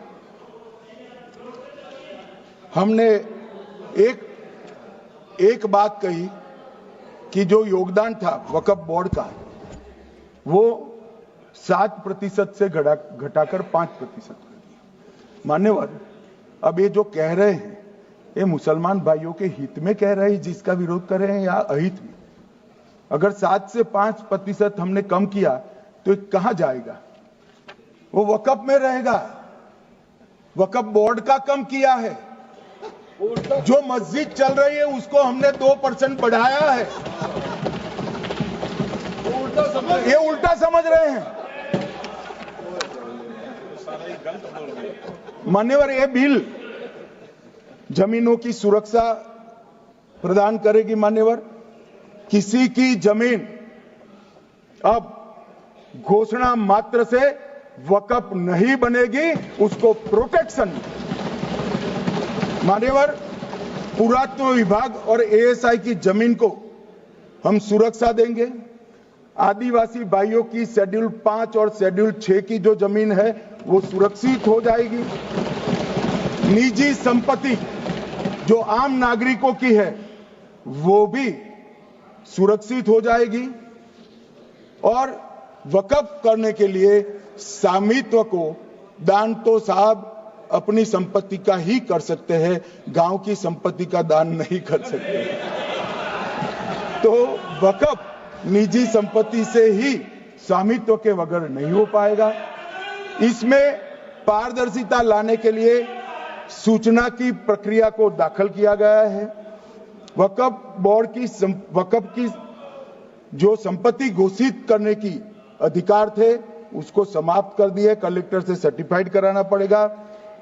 हमने एक बात कही कि जो योगदान था वक्फ बोर्ड का वो 7% से घटाकर 5% कर दिया। मान्यवर अब ये जो कह रहे हैं ये मुसलमान भाइयों के हित में कह रहे हैं जिसका विरोध कर रहे हैं या अहित में? अगर 7 से 5% हमने कम किया तो कहां जाएगा? वो वक्फ में रहेगा। वक्फ बोर्ड का कम किया है। जो मस्जिद चल रही है उसको हमने 2% बढ़ाया है। ये उल्टा समझ रहे हैं मान्यवर। ये बिल जमीनों की सुरक्षा प्रदान करेगी मान्यवर। किसी की जमीन अब घोषणा मात्र से वक्फ नहीं बनेगी, उसको प्रोटेक्शन मान्यवर। पुरातत्व विभाग और एएसआई की जमीन को हम सुरक्षा देंगे। आदिवासी भाइयों की शेड्यूल 5 और शेड्यूल 6 की जो जमीन है वो सुरक्षित हो जाएगी। निजी संपत्ति जो आम नागरिकों की है वो भी सुरक्षित हो जाएगी। और वक्फ करने के लिए स्वामित्व को दान तो साहब अपनी संपत्ति का ही कर सकते हैं, गांव की संपत्ति का दान नहीं कर सकते। तो वक्फ निजी संपत्ति से ही स्वामित्व के बगैर नहीं हो पाएगा। इसमें पारदर्शिता लाने के लिए सूचना की प्रक्रिया को दाखिल किया गया है। वक्फ बोर्ड की वक्फ की जो संपत्ति घोषित करने की अधिकार थे उसको समाप्त कर दिए, कलेक्टर से सर्टिफाइड कराना पड़ेगा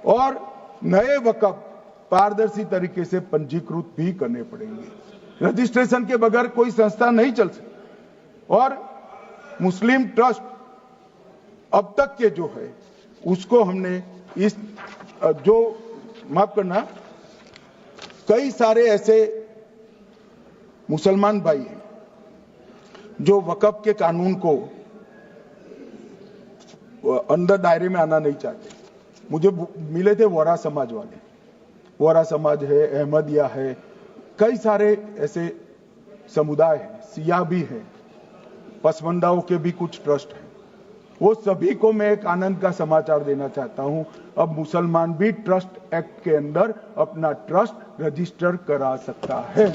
और नए वक्फ पारदर्शी तरीके से पंजीकृत भी करने पड़ेंगे। रजिस्ट्रेशन के बगैर कोई संस्था नहीं चल सकती। और मुस्लिम ट्रस्ट अब तक के जो है उसको हमने इस जो माफ करना, कई सारे ऐसे मुसलमान भाई हैं जो वक्फ के कानून को अंदर दायरे में आना नहीं चाहते। मुझे मिले थे वोरा समाज वाले, वोरा समाज है, अहमदिया है, कई सारे ऐसे समुदाय हैं, सिया भी है, पसमंदाओं के भी कुछ ट्रस्ट हैं। वो सभी को मैं एक आनंद का समाचार देना चाहता हूं, अब मुसलमान भी ट्रस्ट एक्ट के अंदर अपना ट्रस्ट रजिस्टर करा सकता है।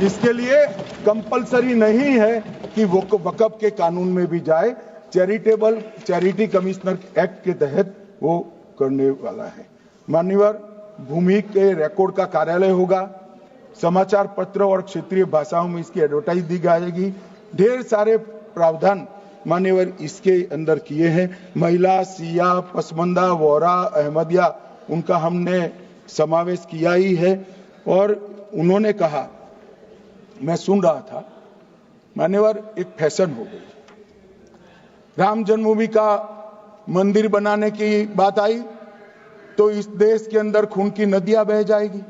इसके लिए कंपलसरी नहीं है कि वो वक्फ के कानून में भी जाए, चैरिटी कमिश्नर एक्ट के तहत वो करने वाला है। मान्यवर, भूमि के रिकॉर्ड का कार्यालय होगा, समाचार पत्र और क्षेत्रीय भाषाओं में इसकी एडवर्टाइज दी जाएगी। ढेर सारे प्रावधान मान्यवर इसके अंदर किए हैं। महिला, सिया, पसमंदा, वोरा, अहमदिया, उनका हमने समावेश किया ही है। और उन्होंने कहा, मैं सुन रहा था, मान्यवर एक फैशन हो गई, राम जन्मभूमि का मंदिर बनाने की बात आई तो इस देश के अंदर खून की नदियां बह जाएगी,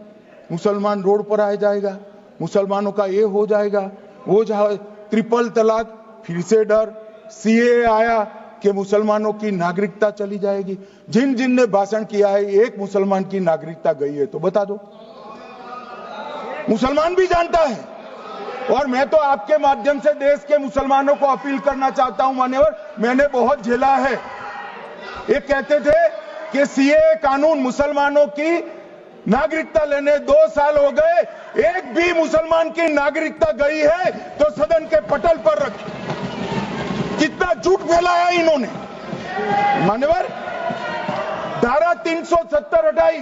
मुसलमान रोड पर आ जाएगा, मुसलमानों का ये हो जाएगा, वो ट्रिपल तलाक, फिर से डर, सीए आया कि मुसलमानों की नागरिकता चली जाएगी। जिन जिन ने भाषण किया है, एक मुसलमान की नागरिकता गई है तो बता दो। मुसलमान भी जानता है। और मैं तो आपके माध्यम से देश के मुसलमानों को अपील करना चाहता हूं, मान्यवर, मैंने बहुत झेला है। ये कहते थे कि सीए कानून मुसलमानों की नागरिकता लेने 2 साल हो गए, एक भी मुसलमान की नागरिकता गई है तो सदन के पटल पर रखी। कितना झूठ फैलाया इन्होंने। मान्यवर, धारा 370 हटाई,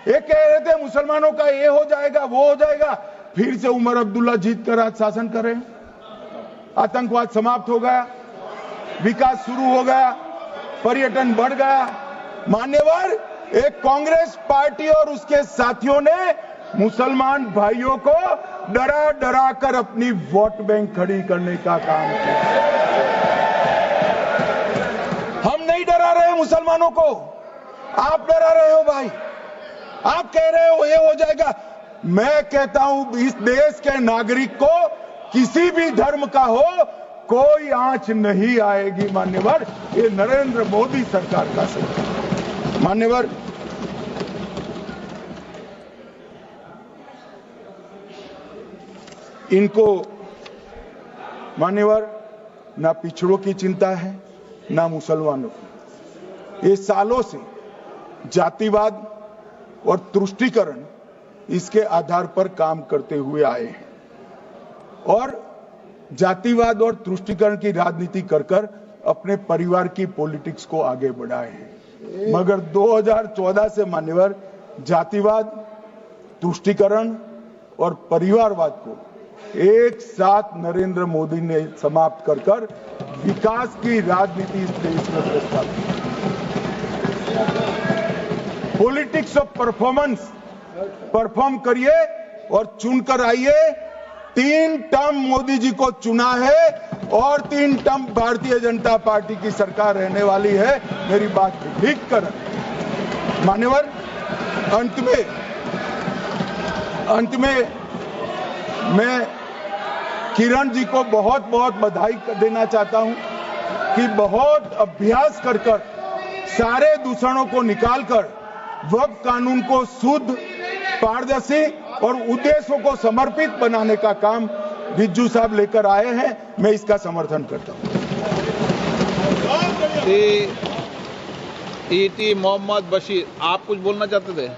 ये कह रहे थे मुसलमानों का ये हो जाएगा, वो हो जाएगा, फिर से उमर अब्दुल्ला जीत कर आज शासन कर रहे हैं। आतंकवाद समाप्त हो गया, विकास शुरू हो गया, पर्यटन बढ़ गया। मान्यवर, एक कांग्रेस पार्टी और उसके साथियों ने मुसलमान भाइयों को डरा डरा कर अपनी वोट बैंक खड़ी करने का काम किया। हम नहीं डरा रहे मुसलमानों को, आप डरा रहे हो भाई। आप कह रहे हो ये हो जाएगा। मैं कहता हूं इस देश के नागरिक को किसी भी धर्म का हो कोई आंच नहीं आएगी। मान्यवर, ये नरेंद्र मोदी सरकार का सरकार। मान्यवर, इनको मान्यवर ना पिछड़ों की चिंता है ना मुसलमानों की। ये सालों से जातिवाद और तुष्टीकरण इसके आधार पर काम करते हुए आए हैं और जातिवाद और तुष्टीकरण की राजनीति कर अपने परिवार की पॉलिटिक्स को आगे बढ़ाए हैं। मगर 2014 से मान्यवर जातिवाद, तुष्टीकरण और परिवारवाद को एक साथ नरेंद्र मोदी ने समाप्त कर विकास की राजनीति इस देश में प्रस्तावित की। पॉलिटिक्स ऑफ परफॉर्मेंस, परफॉर्म करिए और चुनकर आइए। 3 टर्म मोदी जी को चुना है और 3 टर्म भारतीय जनता पार्टी की सरकार रहने वाली है। मेरी बात लिख कर मान्यवर, अंत में मैं किरण जी को बहुत बहुत बधाई देना चाहता हूं कि बहुत अभ्यास कर सारे दूषणों को निकालकर वक्फ कानून को शुद्ध, पारदर्शी और उद्देश्यों को समर्पित बनाने का काम रिज्जू साहब लेकर आए हैं। मैं इसका समर्थन करता हूं। ईटी मोहम्मद बशीर, आप कुछ बोलना चाहते थे?